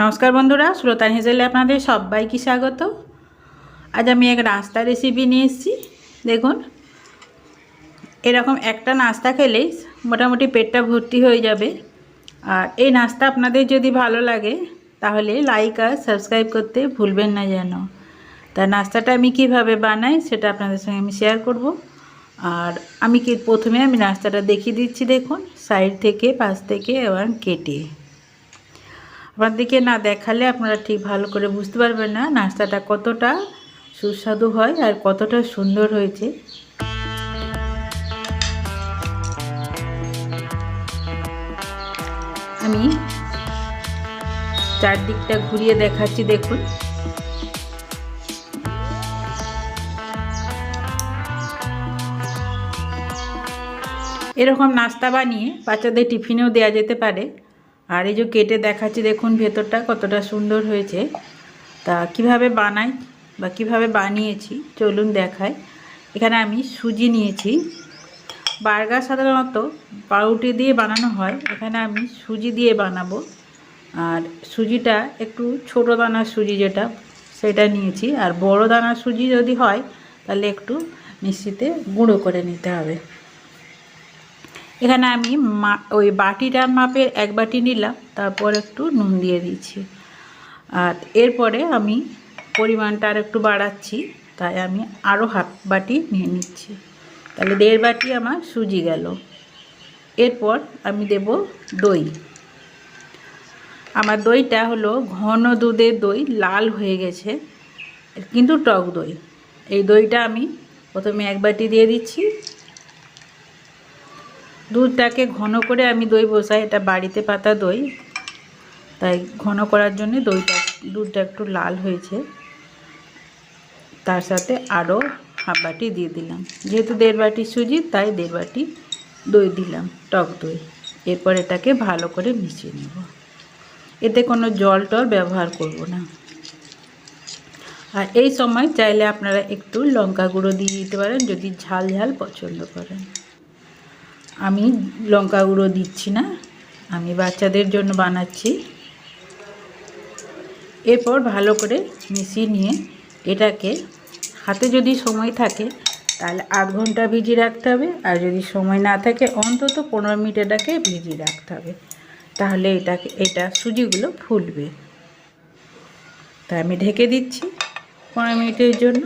नमस्कार बंधुरा सुलतान हेजेले आपनादेर सबाइके स्वागत। आज आमी एक नास्ता रेसिपि निये एसेछि। देखुन एरकम एकटा नास्ता खेलेई मोटामुटी पेटटा भर्ती हये जाबे। और ये नास्ता आपनादेर यदि भालो लागे ताहले लाइक और सबस्क्राइब करते भूलबेन ना जेन। ता नास्ताटा आमी किभाबे बानाई सेटा आपनादेर संगे आमी शेयर करब। और आमी कि प्रथमे आमी नास्ताटा देखिए दिচ্ছি। देखुन साइड थेके पाश थेके एबार केटे आपनादेरके ना देखाले आपनारा ठीक भालो करे बुझते पारबेन ना नास्ताटा कतटा सुस्वादु हय और कतटा सुंदर हयेछे। आमी चारदिकटा घुरिए देखाच्छि। देखुन एरकम नास्ता बानिए बाच्चादेर टिफिनेও देওয়া যেতে পারে। और ये जो केटे देखाচ্ছি देखुन भेतरटा कतटा सुंदर হয়েছে। তা কিভাবে বানাই বা কিভাবে বানিয়েছি চলুন দেখাই। এখানে আমি সুজি নিয়েছি। বার্গার সাধারণত পাউরুটি দিয়ে বানানো হয়, এখানে আমি সুজি দিয়ে বানাবো। আর সুজিটা একটু ছোট দানার সুজি যেটা সেটা নিয়েছি। আর বড় দানার সুজি যদি হয় তাহলে একটু মিক্সিতে গুঁড়ো করে নিতে হবে। এখানে আমি ওই বাটিটার মাপের এক বাটি নিলাম, তারপর একটু নুন দিয়ে দিচ্ছি। আর এরপরে আমি পরিমাণটা আর একটু বাড়াচ্ছি, তাই আমি আরও হাফ বাটি নিয়ে নিচ্ছি। তাহলে 1.5 বাটি আমার সুজি গেল। এরপর আমি দেব দই। আমার দইটা হলো ঘন দুধের দই, লাল হয়ে গেছে কিন্তু টক দই। এই দইটা আমি প্রথমে 1 বাটি দিয়ে দিচ্ছি। দুধটাকে ঘন করে আমি দই বসাই, এটা বাড়িতে পাতা দই, তাই ঘন করার জন্য দুধটা একটু লাল হয়েছে। তার সাথে আরও হাফ বাটি দিয়ে দিলাম। যেহেতু 1.5 বাটি সুজি তাই 1.5 বাটি দই দিলাম, টক দই। এরপর এটাকে ভালো করে মিশিয়ে নেব। এতে কোনো জল টল ব্যবহার করব না। আর এই সময় চাইলে আপনারা একটু লঙ্কা গুঁড়ো দিয়ে দিতে পারেন যদি ঝাল ঝাল পছন্দ করেন। আমি লঙ্কা গুঁড়ো দিচ্ছি না, আমি বাচ্চাদের জন্য বানাচ্ছি। এরপর ভালো করে মিশিয়ে নিয়ে এটাকে হাতে যদি সময় থাকে তাহলে 8 ঘন্টা ভিজিয়ে রাখতে হবে। আর যদি সময় না থাকে অন্তত 15 মিনিট এটাকে ভিজিয়ে রাখতে হবে, তাহলে এটা সুজিগুলো ফুলবে। তাই আমি ঢেকে দিচ্ছি 15 মিনিটের জন্য।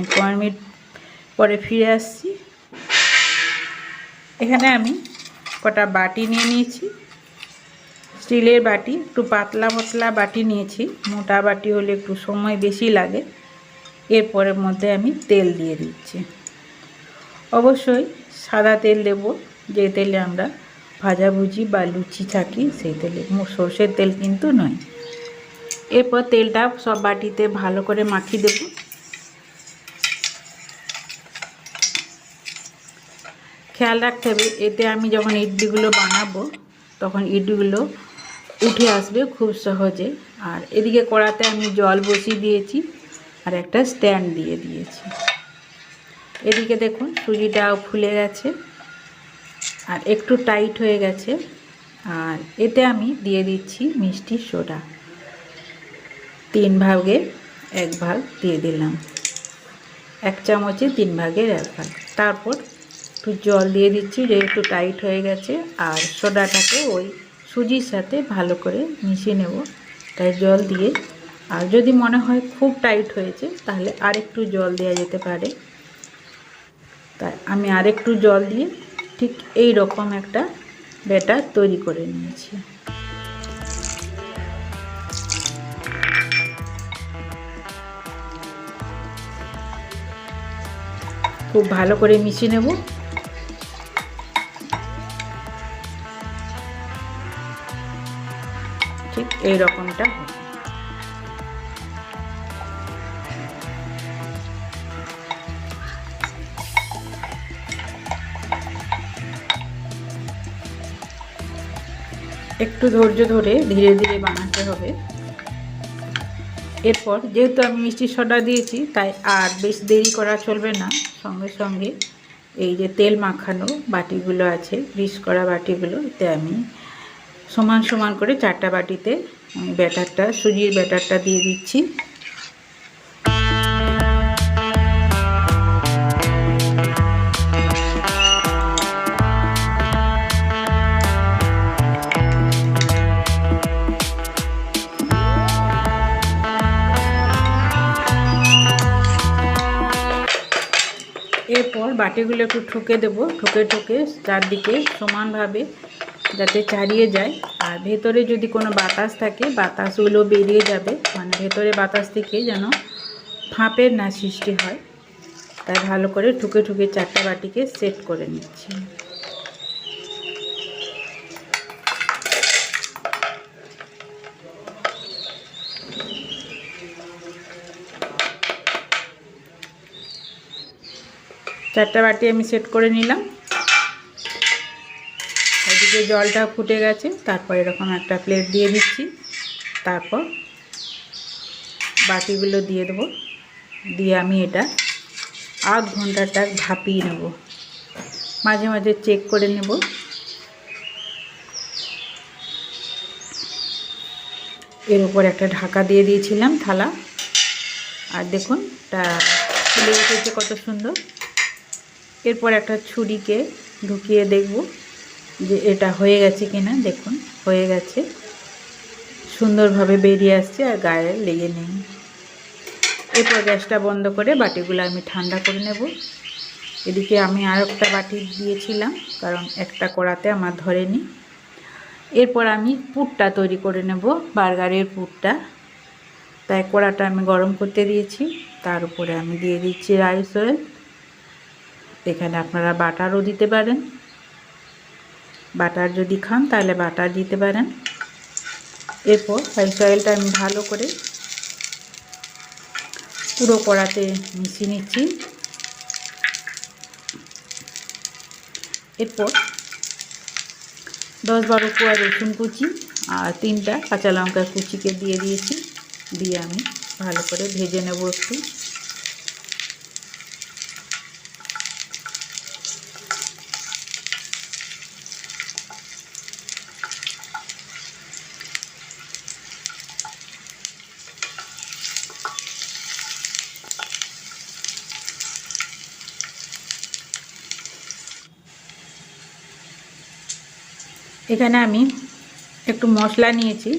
15 মিনিট পরে ফিরে আসছি। এখানে আমি কটা বাটি নিয়ে নিয়েছি, স্টিলের বাটি, একটু পাতলা পাতলা বাটি নিয়েছি। মোটা বাটি হলে একটু সময় বেশি লাগে। এরপরের মধ্যে আমি তেল দিয়ে দিচ্ছি। অবশ্যই সাদা তেল দেব, যে তেলে আমরা ভাজাভুজি বা লুচি থাকি সেই তেলে, সর্ষের তেল কিন্তু নয়। এরপর তেলটা সব বাটিতে ভালো করে মাখিয়ে দেব। খেয়াল রাখতে হবে এতে আমি যখন ইডলিগুলো বানাবো তখন ইডলিগুলো উঠে আসবে খুব সহজে। আর এদিকে কড়াতে আমি জল বসিয়ে দিয়েছি আর একটা স্ট্যান্ড দিয়ে দিয়েছি। এদিকে দেখুন সুজিটাও ফুলে গেছে আর একটু টাইট হয়ে গেছে। আর এতে আমি দিয়ে দিচ্ছি মিষ্টি সোডা, 3 ভাগের 1 ভাগ দিয়ে দিলাম। 1 চামচে 3 ভাগের 1 ভাগ। তারপর একটু জল দিয়ে দিচ্ছি, যেহেতু টাইট হয়ে গেছে। আর সোডাটাকে ওই সুজির সাথে ভালো করে মিশিয়ে নেব, তাই জল দিয়ে। আর যদি মনে হয় খুব টাইট হয়েছে তাহলে আরেকটু জল দেওয়া যেতে পারে। তাই আমি আরেকটু জল দিয়ে ঠিক এই রকম একটা ব্যাটার তৈরি করে নিয়েছি। খুব ভালো করে মিশিয়ে নেব। ঠিক এই রকমটা হবে। একটু ধৈর্য ধরে ধীরে ধীরে বানাতে হবে। এরপর যেহেতু আমি মিষ্টি সোডা দিয়েছি তাই আর বেশ দেরি করা চলবে না। সঙ্গে সঙ্গে এই যে তেল মাখানো বাটিগুলো আছে, গ্রিস করা বাটিগুলো, এতে আমি সমান সমান করে 4টা বাটিতে আমি ব্যাটারটা, সুজির ব্যাটারটা দিয়ে দিচ্ছি। এরপর বাটিগুলো একটু ঠুকে দেবো, ঠুকে চারদিকে সমানভাবে যাতে চারিয়ে যায়। আর ভেতরে যদি কোনো বাতাস থাকে বাতাসগুলো বেরিয়ে যাবে, মানে ভেতরে বাতাস থেকে যেন ফাঁপের না সৃষ্টি হয়, তাই ভালো করে ঠুকে চারটা বাটিকে সেট করে নিচ্ছি। চারটা বাটি আমি সেট করে নিলাম। ওদিকে জলটা ফুটে গেছে, তারপর এরকম একটা প্লেট দিয়ে দিচ্ছি। তারপর বাটিগুলো দিয়ে দেবো, দিয়ে আমি এটা আধ ঘন্টাটা ভাপিয়ে নেব। মাঝে মাঝে চেক করে নেব। এর উপর একটা ঢাকা দিয়ে দিয়েছিলাম থালা, আর দেখুন এটা ফুলে উঠেছে কত সুন্দর। এরপর একটা ছুরিকে ঢুকিয়ে দেখব যে এটা হয়ে গেছে কিনা। দেখুন হয়ে গেছে, সুন্দরভাবে বেরিয়ে আসছে আর গায়ে লেগে নেই। এরপর গ্যাসটা বন্ধ করে বাটিগুলো আমি ঠান্ডা করে নেব। এদিকে আমি আর একটা বাটি দিয়েছিলাম, কারণ একটা কড়াতে আমার ধরেনি। এরপর আমি পুরটা তৈরি করে নেব, বার্গারের পুরটা। তাই কড়াটা আমি গরম করতে দিয়েছি, তার উপরে আমি দিয়ে দিচ্ছি রাইস অয়েল। এখানে আপনারা বাটারও দিতে পারেন, বাটার যদি খান তাহলে বাটার দিতে পারেন। এরপর রাইস অয়েলটা আমি ভালো করে পুরো কড়াতে মিশিয়ে নিচ্ছি। এরপর 10-12 কোয়া রসুন কুচি আর 3টা কাঁচা লঙ্কা কুচিকে দিয়ে দিয়েছি, দিয়ে আমি ভালো করে ভেজে নেব একটু। এখানে আমি একটু মশলা নিয়েছি,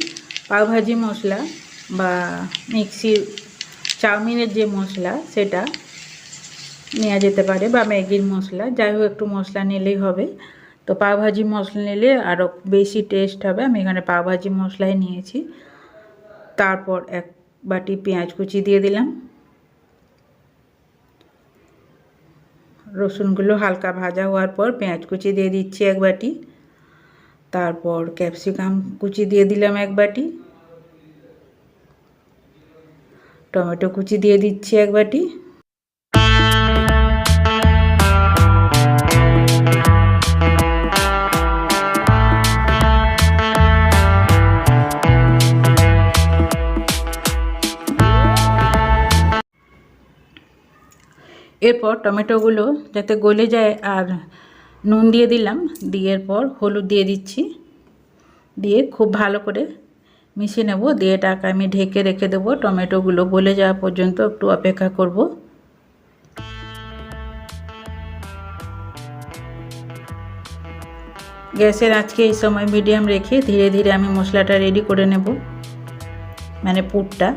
পাওভাজি মশলা বা মিক্সির চাউমিনের যে মশলা সেটা নেওয়া যেতে পারে, বা ম্যাগির মশলা, যাই হোক একটু মশলা নিলেই হবে। তো পাওভাজি মশলা নিলে আরও বেশি টেস্ট হবে। আমি এখানে পাওভাজি মশলাই নিয়েছি। তারপর 1 বাটি পেঁয়াজ কুচি দিয়ে দিলাম। রসুনগুলো হালকা ভাজা হওয়ার পর পেঁয়াজ কুচি দিয়ে দিচ্ছি 1 বাটি। তারপর ক্যাপসিকাম কুচি দিয়ে দিলাম 1 বাটি। টমেটো কুচি দিয়ে দিচ্ছি 1 বাটি। এরপর টমেটোগুলো যাতে গলে যায় আর নুন দিয়ে দিলাম, দিয়ে পর হলুদ দিয়ে দিচ্ছি, দিয়ে খুব ভালো করে মিশিয়ে নেব। দিয়ে এটাকে আমি ঢেকে রেখে দেবো, টমেটোগুলো গলে যাওয়া পর্যন্ত একটু অপেক্ষা করব। গ্যাসের আজকে এই সময় মিডিয়াম রেখে ধীরে ধীরে আমি মশলাটা রেডি করে নেব, মানে পুরটা।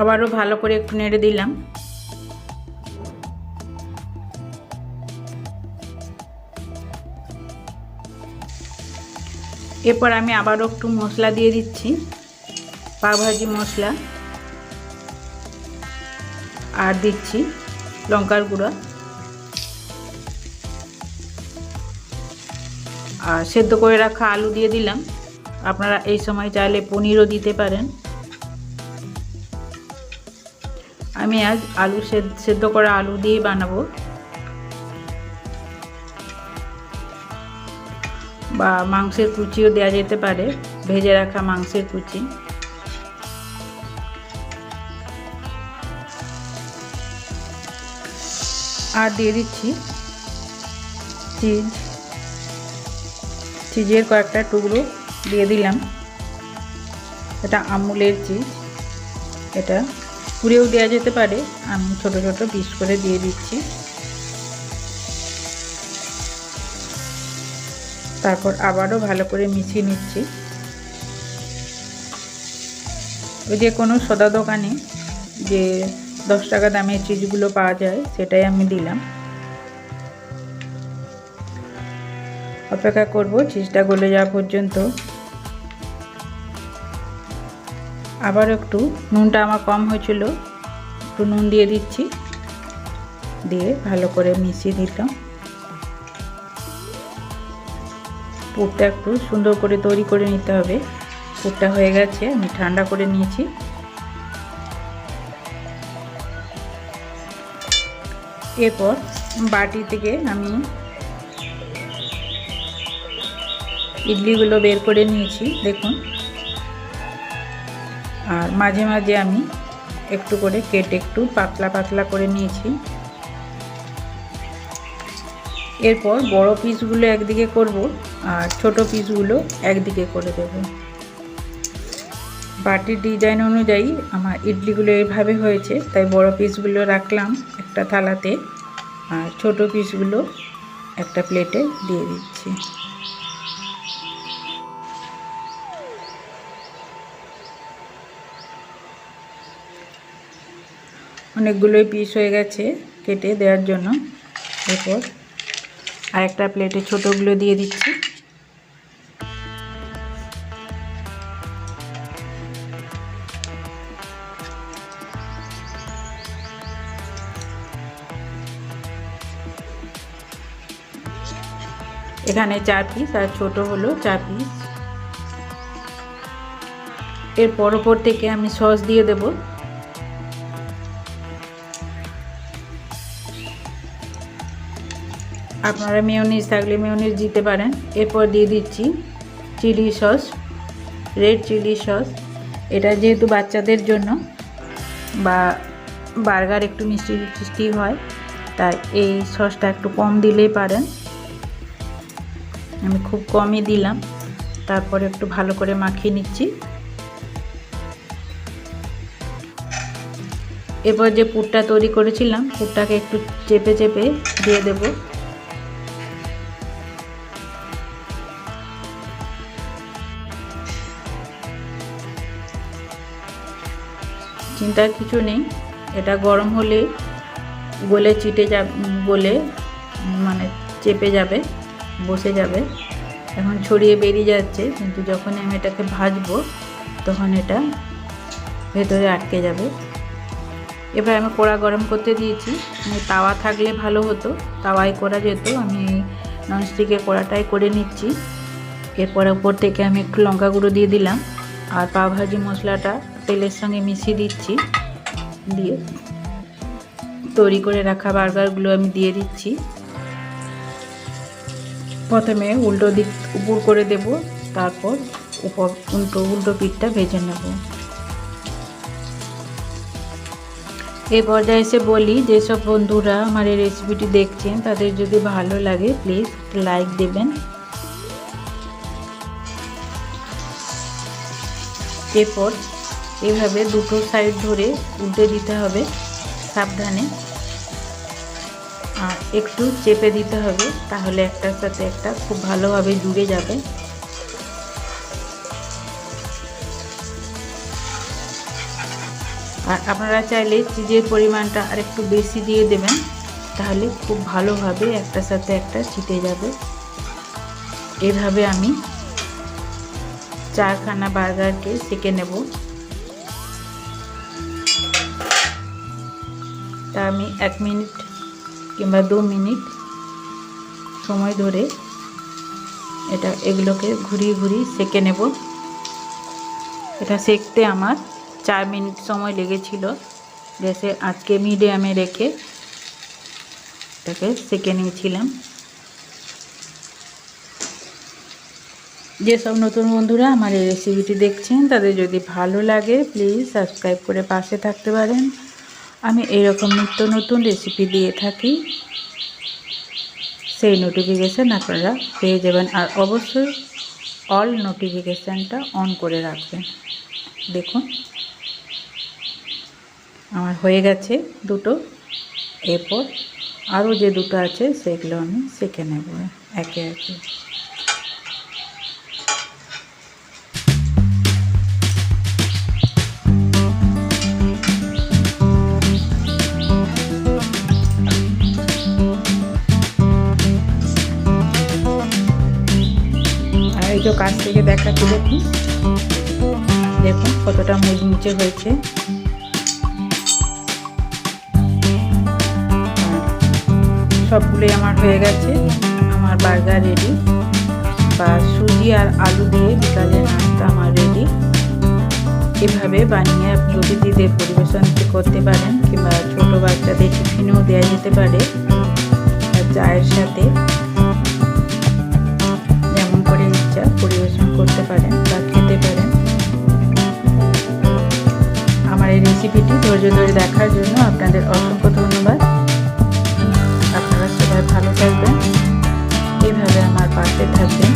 আবারও ভালো করে একটু নেড়ে দিলাম। এরপর আমি আবারও একটু মশলা দিয়ে দিচ্ছি, পাওভাজি মশলা, আর দিচ্ছি লঙ্কার গুঁড়া, আর সেদ্ধ করে রাখা আলু দিয়ে দিলাম। আপনারা এই সময় চাইলে পনিরও দিতে পারেন। আমি আজ আলু সেদ্ধ করা আলু দিয়ে বানাবো, বা মাংসের কুচিও দেওয়া যেতে পারে, ভেজে রাখা মাংসের কুচি। আর দিয়ে দিচ্ছি চিজের কয়েকটা টুকরো দিয়ে দিলাম। এটা আমুলের চিজ, এটা পুড়েও দেওয়া যেতে পারে, আমি ছোট ছোট পিস করে দিয়ে দিচ্ছি। তারপর আবারও ভালো করে মিশিয়ে নিচ্ছি। ওই যে কোনো সোদা দোকানে যে 10 টাকা দামের চিজগুলো পাওয়া যায় সেটাই আমি দিলাম। অপেক্ষা করব চিজটা গলে যাওয়া পর্যন্ত। আবার একটু নুনটা আমার কম হয়েছিল, একটু নুন দিয়ে দিচ্ছি, দিয়ে ভালো করে মিশিয়ে দিলাম। পুরটা একটু সুন্দর করে তৈরি করে নিতে হবে। পুরটা হয়ে গেছে, আমি ঠান্ডা করে নিয়েছি। এরপর বাটি থেকে আমি ইডলিগুলো বের করে নিয়েছি, দেখুন। আর মাঝে মাঝে আমি একটু করে কেটে একটু পাতলা পাতলা করে নিয়েছি। এরপর বড় পিসগুলো একদিকে করব আর ছোট পিসগুলো একদিকে করে দেব। বাটির ডিজাইন অনুযায়ী আমার ইডলিগুলো এইভাবে হয়েছে, তাই বড় পিসগুলো রাখলাম একটা থালাতে আর ছোট পিসগুলো একটা প্লেটে দিয়ে দিচ্ছি। অনেকগুলোই পিস হয়ে গেছে কেটে দেওয়ার জন্য। এরপর আরেকটা প্লেটে ছোটোগুলো দিয়ে দিচ্ছি। এখানে 4 পিস আর ছোট হলো 4 পিস। এরপর ওপর থেকে আমি সস দিয়ে দেব। আপনারা মেয়োনিজ থাকলে মেয়োনিজ দিতে পারেন। এরপর দিয়ে দিচ্ছি chili sauce, red chili sauce. এটা যেহেতু বাচ্চাদের জন্য বা বার্গার একটু মিষ্টি মিষ্টি হয়, তাই এই সসটা একটু কম দিলেই পারেন। আমি খুব কমই দিলাম। তারপরে একটু ভালো করে মাখিয়ে নিচ্ছি। এরপর যে পুরটা তৈরি করেছিলাম, পুরটাকে একটু চেপে চেপে দিয়ে দেব। চিন্তার কিছু নেই, এটা গরম হলে গলে চিটে যাবে, গলে মানে চেপে যাবে, বসে যাবে। এখন ছড়িয়ে বেরিয়ে যাচ্ছে, কিন্তু যখন আমি এটাকে ভাজবো তখন এটা ভেতরে আটকে যাবে। এবার আমি কড়া গরম করতে দিয়েছি। তাওয়া থাকলে ভালো হতো, তাওয়ায় করা যেত, আমি ননস্টিকের কড়াটাই করে নিচ্ছি। এরপর উপর থেকে আমি একটু লঙ্কা গুঁড়ো দিয়ে দিলাম আর পাওভাজি মশলাটা তেলের সঙ্গে মিশিয়ে দিচ্ছি। দিয়ে তৈরি করে রাখা বার্গারগুলো আমি দিয়ে দিচ্ছি। প্রথমে উল্টো দিক উপর করে দেব, তারপর উপর উল্টো পিঠটা ভেজে নেব। এই পর্যায়ে এসে বলি, যেসব বন্ধুরা আমার এই রেসিপিটি দেখছেন তাদের যদি ভালো লাগে প্লিজ লাইক দেবেন। এরপর এভাবে দুটো সাইড ধরে উল্টে দিতে হবে সাবধানে, আর একটু চেপে দিতে হবে, তাহলে একটার সাথে একটা খুব ভালোভাবে জুড়ে যাবে। আর আপনারা চাইলে চিজের পরিমাণটা আর একটু বেশি দিয়ে দেবেন, তাহলে খুব ভালোভাবে একটার সাথে একটা চিটে যাবে। এভাবে আমি 4খানা বার্গারকে সেঁকে নেব। তা আমি 1 মিনিট কিংবা 2 মিনিট সময় ধরে এগুলোকে ঘুরিয়ে ঘুরিয়ে সেঁকে নেব। এটা সেঁকতে আমার 4 মিনিট সময় লেগেছিল। গ্যাসের আঁচকে মিডিয়ামে রেখে এটাকে সেঁকে নিয়েছিলাম। যেসব নতুন বন্ধুরা আমার এই রেসিপিটি দেখছেন তাদের যদি ভালো লাগে প্লিজ সাবস্ক্রাইব করে পাশে থাকতে পারেন। আমি এইরকম নিত্য নতুন রেসিপি দিয়ে থাকি, সেই নোটিফিকেশান আপনারা পেয়ে যাবেন। আর অবশ্যই অল নোটিফিকেশানটা অন করে রাখবেন। দেখুন আমার হয়ে গেছে দুটো। এরপর আরও যে দুটো আছে সেগুলো আমি সেঁকে নেব একে একে। আর এই তো কাছ থেকে দেখাচ্ছি, দেখুন দেখুন কতটা মুচমুচে হয়েছে। সবগুলোই আমার হয়ে গেছে। আমার বার্গার রেডি, বা সুজি আর আলু দিয়ে বিকালের নাস্তা আমার রেডি। এভাবে বানিয়ে অতিথিদের পরিবেশন করতে পারেন, কিংবা ছোটো বাচ্চাদের টিফিনেও দেওয়া যেতে পারে, আর চায়ের সাথে যেমন করে ইচ্ছা পরিবেশন করতে পারেন বা খেতে পারেন। আমার এই রেসিপিটি ধৈর্য ধরে দেখার জন্য আপনাদের অসংখ্য ধন্যবাদ। আপনারা সবাই ভালো থাকবেন, এইভাবে আমার পাশে থাকবেন।